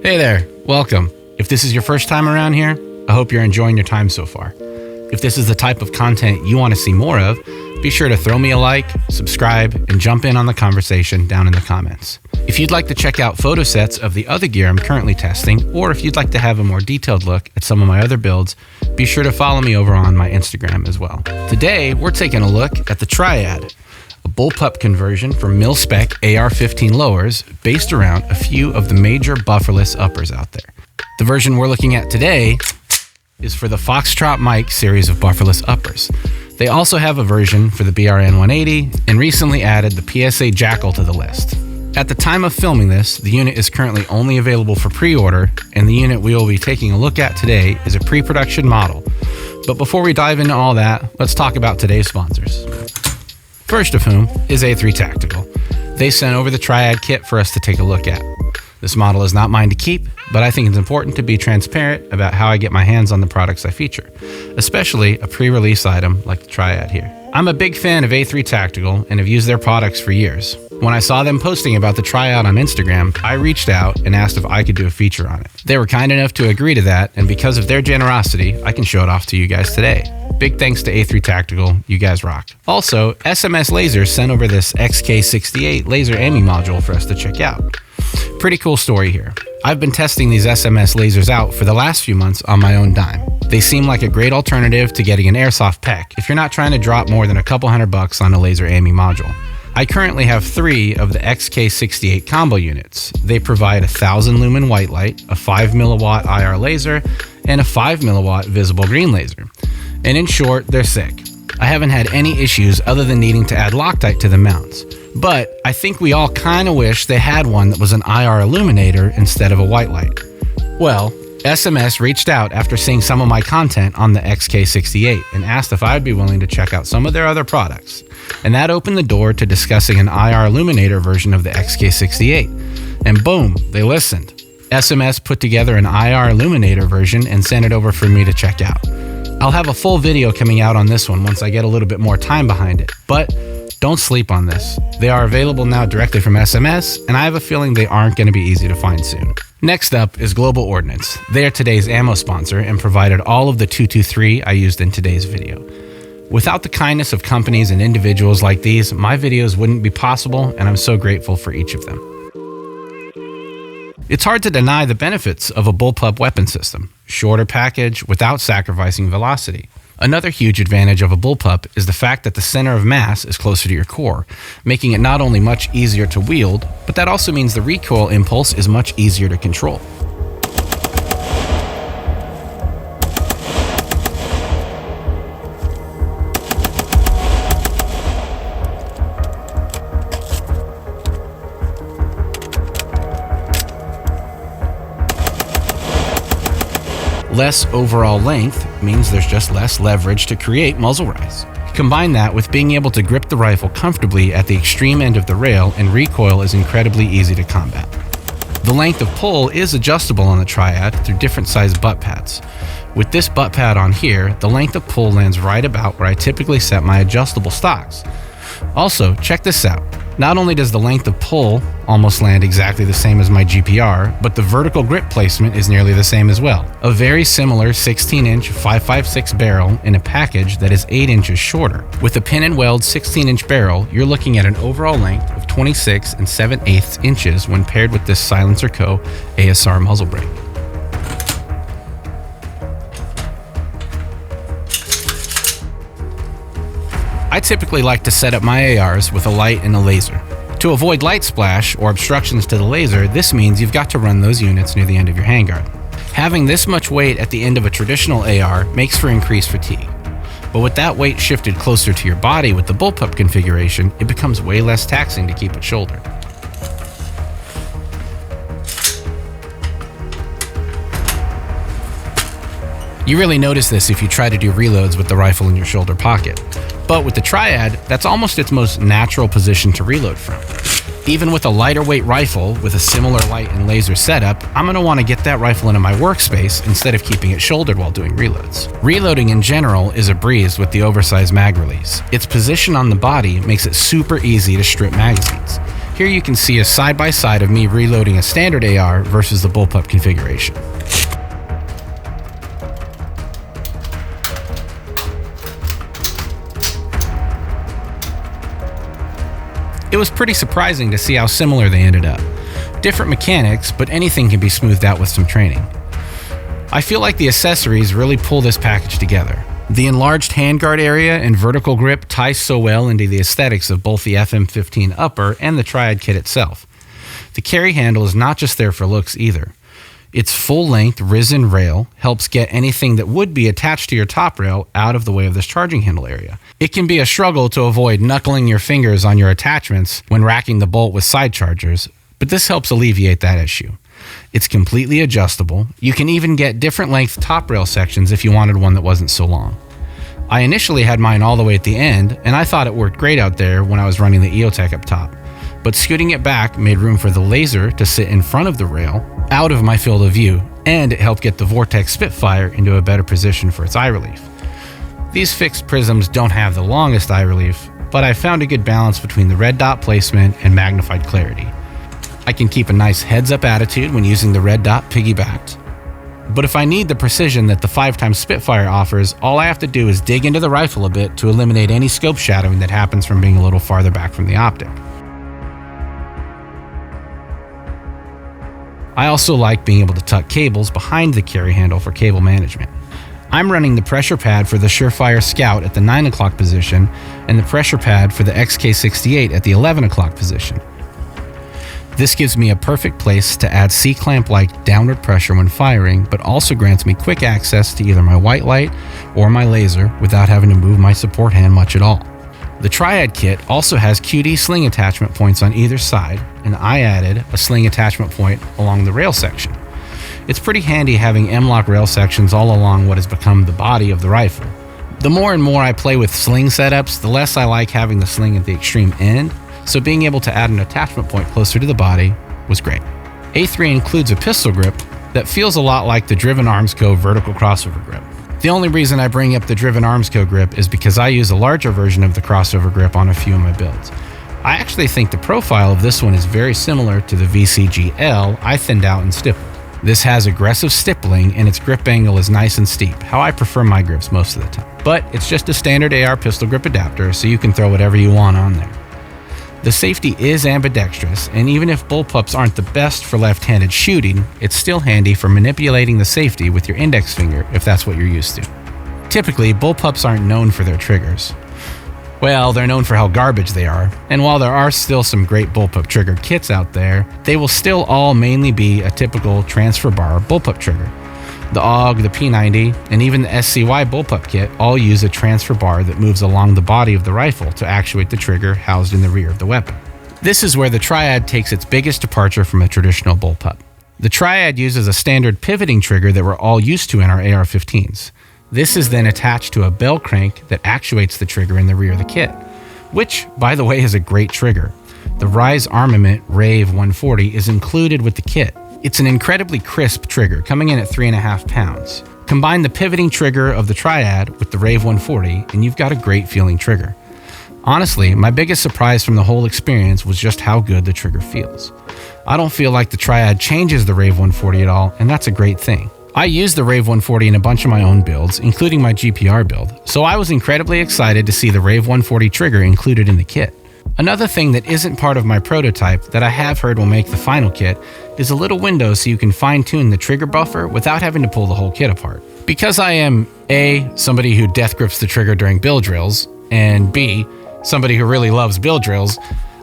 Hey there, welcome. If this is your first time around here, I hope you're enjoying your time so far. If this is the type of content you want to see more of, be sure to throw me a like, subscribe, and jump in on the conversation down in the comments. If you'd like to check out photo sets of the other gear I'm currently testing, or if you'd like to have a more detailed look at some of my other builds, be sure to follow me over on my Instagram as well. Today, we're taking a look at the Triad, a Bullpup conversion for mil-spec AR-15 lowers based around a few of the major bufferless uppers out there. The version we're looking at today is for the Foxtrot Mike series of bufferless uppers. They also have a version for the BRN 180 and recently added the PSA Jackal to the list. At the time of filming this, the unit is currently only available for pre-order, and the unit we will be taking a look at today is a pre-production model. But before we dive into all that, let's talk about today's sponsors. First of whom is A3 Tactical. They sent over the Triad kit for us to take a look at. This model is not mine to keep, but I think it's important to be transparent about how I get my hands on the products I feature, especially a pre-release item like the Triad here. I'm a big fan of A3 Tactical and have used their products for years. When I saw them posting about the Triad on Instagram, I reached out and asked if I could do a feature on it. They were kind enough to agree to that, and because of their generosity, I can show it off to you guys today. Big thanks to A3 Tactical, you guys rock. Also, SMS Lasers sent over this XK68 laser AMI module for us to check out. Pretty cool story here. I've been testing these SMS lasers out for the last few months on my own dime. They seem like a great alternative to getting an airsoft pack if you're not trying to drop more than a couple $100 on a laser AMI module. I currently have 3 of the XK68 combo units. They provide a 1000 lumen white light, a 5 milliwatt IR laser, and a 5 milliwatt visible green laser. And in short, they're sick. I haven't had any issues other than needing to add Loctite to the mounts. But I think we all kind of wish they had one that was an IR illuminator instead of a white light. Well, SMS reached out after seeing some of my content on the XK68 and asked if I'd be willing to check out some of their other products. And that opened the door to discussing an IR illuminator version of the XK68. And boom, they listened. SMS put together an IR illuminator version and sent it over for me to check out. I'll have a full video coming out on this one once I get a little bit more time behind it, but don't sleep on this. They are available now directly from SMS, and I have a feeling they aren't going to be easy to find soon. Next up is Global Ordnance. They are today's ammo sponsor and provided all of the 223 I used in today's video. Without the kindness of companies and individuals like these, my videos wouldn't be possible, and I'm so grateful for each of them. It's hard to deny the benefits of a Bullpup weapon system. Shorter package without sacrificing velocity. Another huge advantage of a Bullpup is the fact that the center of mass is closer to your core, making it not only much easier to wield, but that also means the recoil impulse is much easier to control. Less overall length means there's just less leverage to create muzzle rise. Combine that with being able to grip the rifle comfortably at the extreme end of the rail, and recoil is incredibly easy to combat. The length of pull is adjustable on the Triad through different size butt pads. With this butt pad on here, the length of pull lands right about where I typically set my adjustable stocks. Also, check this out. Not only does the length of pull almost land exactly the same as my GPR, but the vertical grip placement is nearly the same as well. A very similar 16-inch 5.56 barrel in a package that is 8 inches shorter. With a pin and weld 16-inch barrel, you're looking at an overall length of 26 7/8 inches when paired with this Silencer Co. ASR muzzle brake. I typically like to set up my ARs with a light and a laser. To avoid light splash or obstructions to the laser, this means you've got to run those units near the end of your handguard. Having this much weight at the end of a traditional AR makes for increased fatigue. But with that weight shifted closer to your body with the Bullpup configuration, it becomes way less taxing to keep it shouldered. You really notice this if you try to do reloads with the rifle in your shoulder pocket. But with the Triad, that's almost its most natural position to reload from. Even with a lighter weight rifle with a similar light and laser setup, I'm going to want to get that rifle into my workspace instead of keeping it shouldered while doing reloads. Reloading in general is a breeze with the oversized mag release. Its position on the body makes it super easy to strip magazines. Here you can see a side-by-side of me reloading a standard AR versus the Bullpup configuration. It was pretty surprising to see how similar they ended up. Different mechanics, but anything can be smoothed out with some training. I feel like the accessories really pull this package together. The enlarged handguard area and vertical grip ties so well into the aesthetics of both the FM15 upper and the Triad kit itself. The carry handle is not just there for looks either. Its full-length risen rail helps get anything that would be attached to your top rail out of the way of this charging handle area. It can be a struggle to avoid knuckling your fingers on your attachments when racking the bolt with side chargers, but this helps alleviate that issue. It's completely adjustable. You can even get different length top rail sections if you wanted one that wasn't so long. I initially had mine all the way at the end, and I thought it worked great out there when I was running the EOTech up top. But scooting it back made room for the laser to sit in front of the rail, out of my field of view, and it helped get the Vortex Spitfire into a better position for its eye relief. These fixed prisms don't have the longest eye relief, but I found a good balance between the red dot placement and magnified clarity. I can keep a nice heads-up attitude when using the red dot piggybacked, but if I need the precision that the 5x Spitfire offers, all I have to do is dig into the rifle a bit to eliminate any scope shadowing that happens from being a little farther back from the optic. I also like being able to tuck cables behind the carry handle for cable management. I'm running the pressure pad for the Surefire Scout at the 9 o'clock position and the pressure pad for the XK68 at the 11 o'clock position. This gives me a perfect place to add C-clamp-like downward pressure when firing, but also grants me quick access to either my white light or my laser without having to move my support hand much at all. The Triad kit also has QD sling attachment points on either side, and I added a sling attachment point along the rail section. It's pretty handy having M-LOK rail sections all along what has become the body of the rifle. The more and more I play with sling setups, the less I like having the sling at the extreme end, so being able to add an attachment point closer to the body was great. A3 includes a pistol grip that feels a lot like the Driven Arms Co. vertical crossover grip. The only reason I bring up the Driven Arms Co. grip is because I use a larger version of the crossover grip on a few of my builds. I actually think the profile of this one is very similar to the VCG-L I thinned out and stippled. This has aggressive stippling and its grip angle is nice and steep, how I prefer my grips most of the time. But it's just a standard AR pistol grip adapter, so you can throw whatever you want on there. The safety is ambidextrous, and even if bullpups aren't the best for left-handed shooting, it's still handy for manipulating the safety with your index finger if that's what you're used to. Typically, bullpups aren't known for their triggers. Well, they're known for how garbage they are, and while there are still some great bullpup trigger kits out there, they will still all mainly be a typical transfer bar bullpup trigger. The AUG, the P90, and even the SCY bullpup kit all use a transfer bar that moves along the body of the rifle to actuate the trigger housed in the rear of the weapon. This is where the Triad takes its biggest departure from a traditional bullpup. The Triad uses a standard pivoting trigger that we're all used to in our AR-15s. This is then attached to a bell crank that actuates the trigger in the rear of the kit, which, by the way, is a great trigger. The Rise Armament Rave 140 is included with the kit. It's an incredibly crisp trigger, coming in at 3.5 pounds. Combine the pivoting trigger of the Triad with the Rave 140, and you've got a great feeling trigger. Honestly, my biggest surprise from the whole experience was just how good the trigger feels. I don't feel like the Triad changes the Rave 140 at all, and that's a great thing. I use the Rave 140 in a bunch of my own builds, including my GPR build, so I was incredibly excited to see the Rave 140 trigger included in the kit. Another thing that isn't part of my prototype that I have heard will make the final kit is a little window so you can fine-tune the trigger buffer without having to pull the whole kit apart. Because I am A, somebody who death grips the trigger during build drills, and B, somebody who really loves build drills,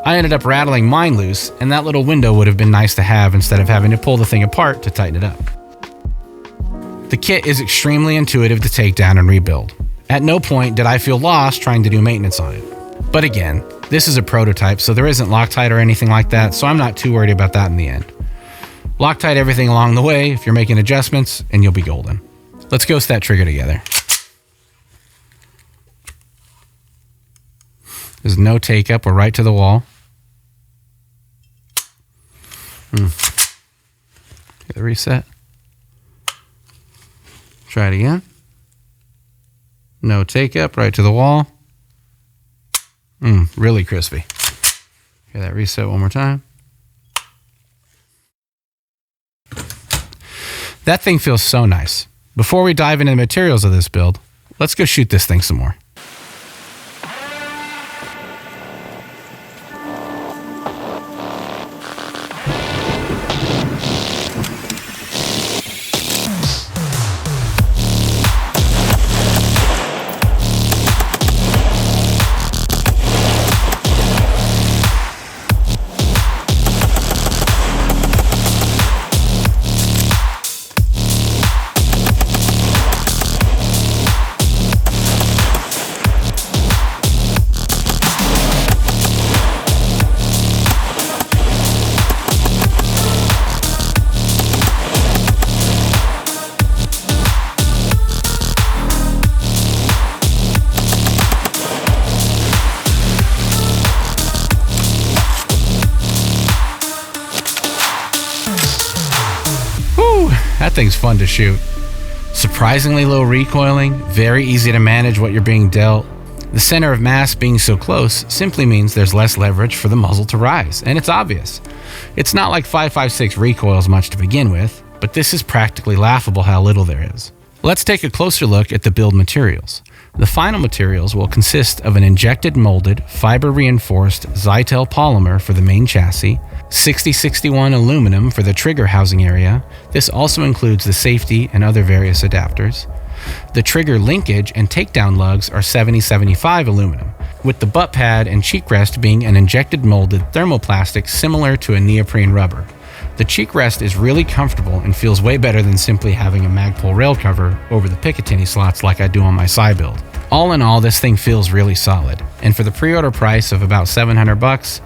I ended up rattling mine loose, and that little window would have been nice to have instead of having to pull the thing apart to tighten it up. The kit is extremely intuitive to take down and rebuild. At no point did I feel lost trying to do maintenance on it. But again, this is a prototype, so there isn't Loctite or anything like that, so I'm not too worried about that in the end. Loctite everything along the way if you're making adjustments, and you'll be golden. Let's ghost that trigger together. There's no take up, we're right to the wall. Get the reset. Try it again. No take up, right to the wall. Really crispy. Okay, that reset one more time. That thing feels so nice. Before we dive into the materials of this build, let's go shoot this thing some more. That thing's fun to shoot. Surprisingly low recoiling, very easy to manage what you're being dealt. The center of mass being so close simply means there's less leverage for the muzzle to rise, and it's obvious. It's not like 5.56 recoils much to begin with, but this is practically laughable how little there is. Let's take a closer look at the build materials. The final materials will consist of an injected molded, fiber-reinforced Zytel polymer for the main chassis, 6061 aluminum for the trigger housing area. This also includes the safety and other various adapters. The trigger linkage and takedown lugs are 7075 aluminum, with the butt pad and cheek rest being an injected molded thermoplastic similar to a neoprene rubber. The cheek rest is really comfortable and feels way better than simply having a Magpul rail cover over the Picatinny slots like I do on my side build. All in all, this thing feels really solid, and for the pre-order price of about $700,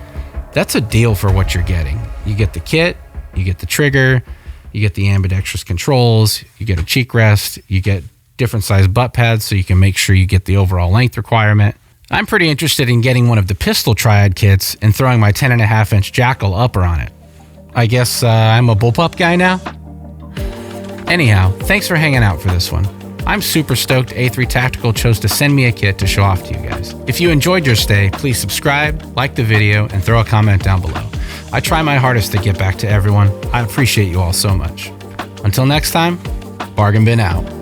that's a deal for what you're getting. You get the kit, you get the trigger, you get the ambidextrous controls, you get a cheek rest, you get different size butt pads so you can make sure you get the overall length requirement. I'm pretty interested in getting one of the pistol triad kits and throwing my 10.5-inch Jackal upper on it. I guess I'm a Bullpup guy now? Anyhow, thanks for hanging out for this one. I'm super stoked A3 Tactical chose to send me a kit to show off to you guys. If you enjoyed your stay, please subscribe, like the video, and throw a comment down below. I try my hardest to get back to everyone. I appreciate you all so much. Until next time, Bargain Bin out.